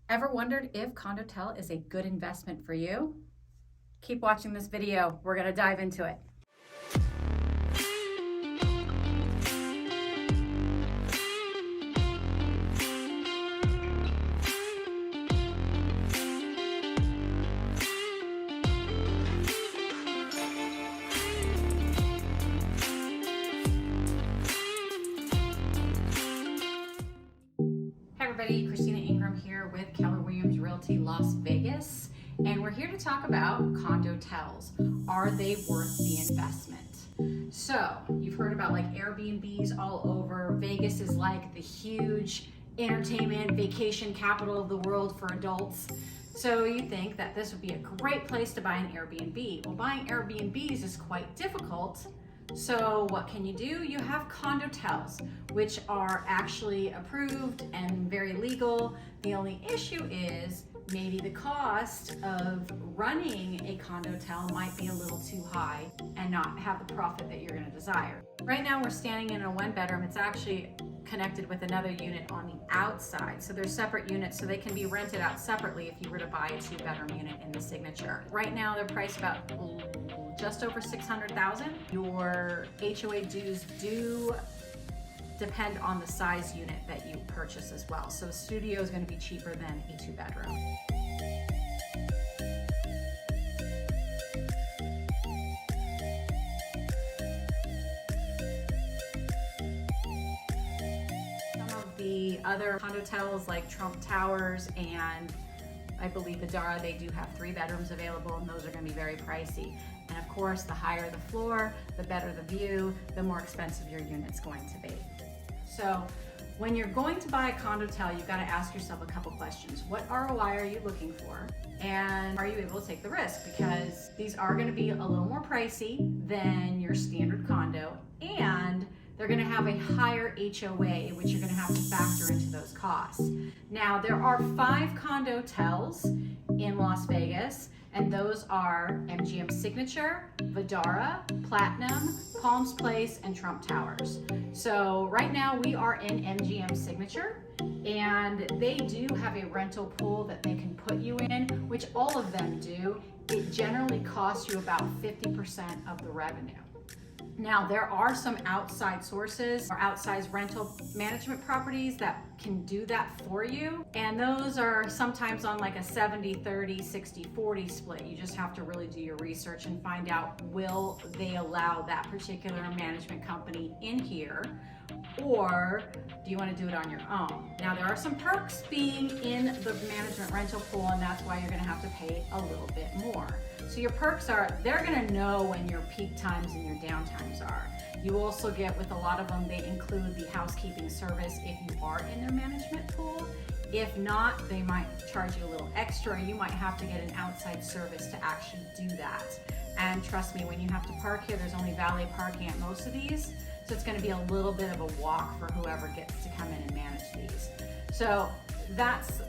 Ever wondered if Condotel is a good investment for you? Keep watching this video. We're going to dive into it. Hey everybody, Cristina Ingram here with Keller Realty Las Vegas, and we're here to talk about Condotels. Are they worth the investment? So you've heard about like Airbnbs all over. Vegas is like the huge entertainment vacation capital of the world for adults. So you think that this would be a great place to buy an Airbnb. Well, buying Airbnbs is quite difficult. So what can you do? You have Condotels, which are actually approved and very legal. The only issue is maybe the cost of running a condotel might be a little too high and not have the profit that you're going to desire. Right now we're standing in a one bedroom. It's actually connected with another unit on the outside. So they're separate units, so they can be rented out separately if you were to buy a two bedroom unit in the Signature. Right now they're priced about just over $600,000. Your HOA dues do depend on the size unit that you purchase as well. So a studio is going to be cheaper than a two bedroom. Some of the other Condotels like Trump Towers and I believe Vdara, they do have 3 bedrooms available, and those are going to be very pricey. And of course, the higher the floor, the better the view, the more expensive your unit's going to be. So when you're going to buy a condotel, you've got to ask yourself a couple questions. What ROI are you looking for? And are you able to take the risk? Because these are going to be a little more pricey than your standard condo, and they're going to have a higher HOA, which you're going to have to factor into those costs. Now, there are 5 condotels in Las Vegas, and those are MGM Signature, Vdara, Platinum, Palms Place, and Trump Towers. So right now we are in MGM Signature, and they do have a rental pool that they can put you in, which all of them do. It generally costs you about 50% of the revenue. Now, there are some outside sources or outside rental management properties that can do that for you. And those are sometimes on like a 70-30, 60-40 split. You just have to really do your research and find out, will they allow that particular management company in here? Or do you want to do it on your own? Now, there are some perks being in the management rental pool, and that's why you're going to have to pay a little bit more. So your perks are, they're going to know when your peak times and your down times are. You also get, with a lot of them, they include the housekeeping service if you are in their management pool. If not, they might charge you a little extra. You might have to get an outside service to actually do that. And trust me, when you have to park here, there's only valet parking at most of these. So it's going to be a little bit of a walk for whoever gets to come in and manage these. So that's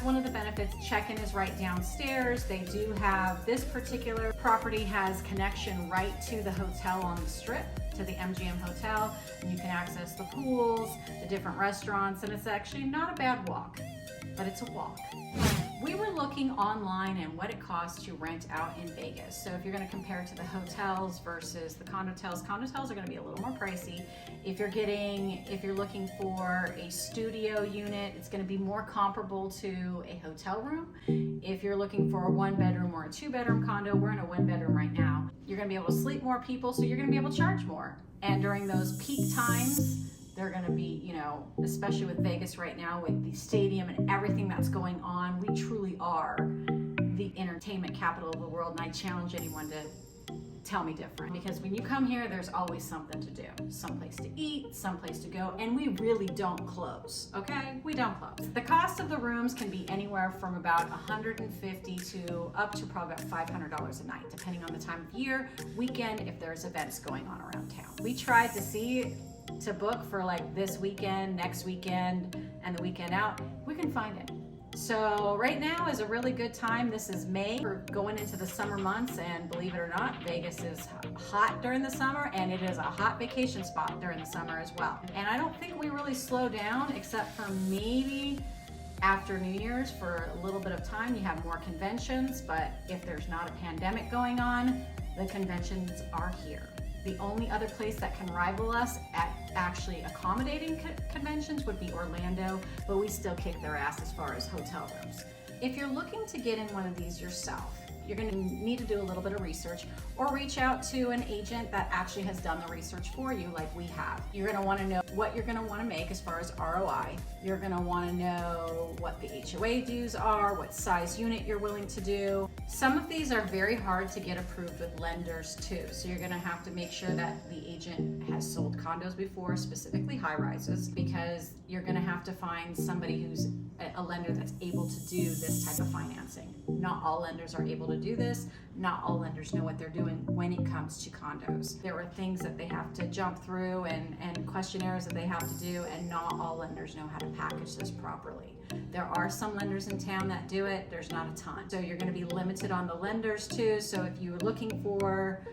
one of the benefits. Check-in is right downstairs. They do have, this particular property has connection right to the hotel on the strip, to the MGM hotel, and you can access the pools, the different restaurants, and it's actually not a bad walk, but it's a walk. We were looking online and what it costs to rent out in Vegas. So if you're going to compare it to the hotels versus the condotels are going to be a little more pricey. If you're looking for a studio unit, it's going to be more comparable to a hotel room. If you're looking for a 1-bedroom or a 2-bedroom condo, we're in a 1-bedroom right now. You're going to be able to sleep more people, so you're going to be able to charge more. And during those peak times, they're going to be, especially with Vegas right now with the stadium and everything that's going on, we truly are the entertainment capital of the world, and I challenge anyone to tell me different. Because when you come here, there's always something to do, someplace to eat, someplace to go, and we really don't close, okay? We don't close. The cost of the rooms can be anywhere from about $150 to up to probably about $500 a night, depending on the time of year, weekend, if there's events going on around town. We tried to book for like this weekend, next weekend, and the weekend out. We can find it. So right now is a really good time. This is May. We're going into the summer months, and believe it or not, Vegas is hot during the summer, and it is a hot vacation spot during the summer as well. And I don't think we really slow down except for maybe After New Year's, for a little bit of time, you have more conventions, but if there's not a pandemic going on, the conventions are here. The only other place that can rival us at actually accommodating conventions would be Orlando, but we still kick their ass as far as hotel rooms. If you're looking to get in one of these yourself, you're going to need to do a little bit of research or reach out to an agent that actually has done the research for you like we have. You're going to want to know what you're going to want to make as far as ROI. You're going to want to know what the HOA dues are, what size unit you're willing to do. Some of these are very hard to get approved with lenders too, so you're going to have to make sure that the agent has sold condos before, specifically high rises, because you're going to have to find somebody who's a lender that's able to do this type of financing. Not all lenders are able to do this. Not all lenders know what they're doing when it comes to condos. There are things that they have to jump through and questionnaires that they have to do, and not all lenders know how to package this properly. There are some lenders in town that do it. There's not a ton. So you're going to be limited on the lenders too. So if you're looking for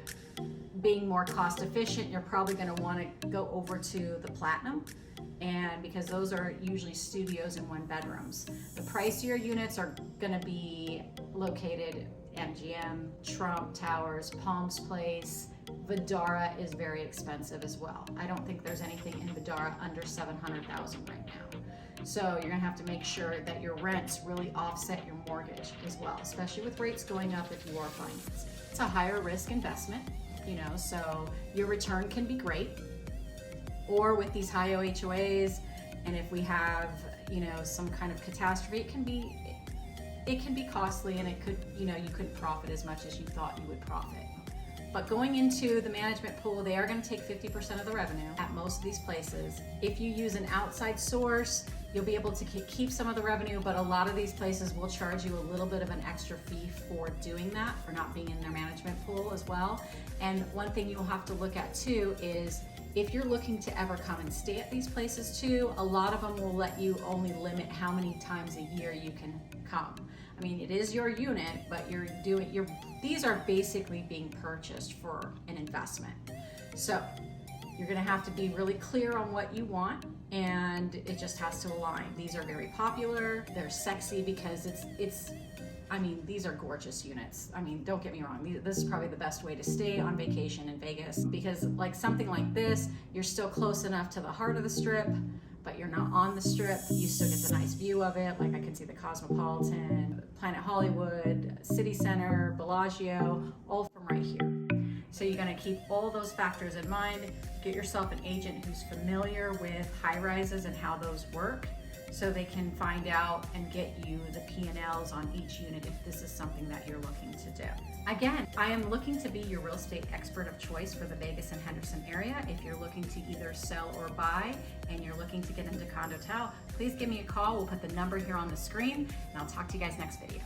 being more cost efficient, you're probably going to want to go over to the Platinum, and because those are usually studios and one bedrooms. The pricier units are going to be located MGM, Trump Towers, Palms Place. Vidara is very expensive as well. I don't think there's anything in Vidara under $700,000 right now. So you're gonna have to make sure that your rents really offset your mortgage as well, especially with rates going up if you are financing. It's a higher risk investment, so your return can be great. Or with these high HOAs, and if we have, some kind of catastrophe, it can be costly, and it could, you couldn't profit as much as you thought you would profit. But going into the management pool, they are going to take 50% of the revenue at most of these places. If you use an outside source, you'll be able to keep some of the revenue, but a lot of these places will charge you a little bit of an extra fee for doing that, for not being in their management pool as well. And one thing you'll have to look at too is, if you're looking to ever come and stay at these places too, a lot of them will let you only limit how many times a year you can come. I mean, it is your unit, but these are basically being purchased for an investment. So you're gonna have to be really clear on what you want, and it just has to align. These are very popular. They're sexy because these are gorgeous units. I mean, don't get me wrong. This is probably the best way to stay on vacation in Vegas, because like something like this, you're still close enough to the heart of the Strip, but you're not on the Strip. You still get the nice view of it. Like I can see the Cosmopolitan, Planet Hollywood, City Center, Bellagio, all from right here. So you're gonna keep all those factors in mind. Get yourself an agent who's familiar with high rises and how those work, so they can find out and get you the P&Ls on each unit if this is something that you're looking to do. Again, I am looking to be your real estate expert of choice for the Vegas and Henderson area. If you're looking to either sell or buy and you're looking to get into Condotel, please give me a call. We'll put the number here on the screen, and I'll talk to you guys next video.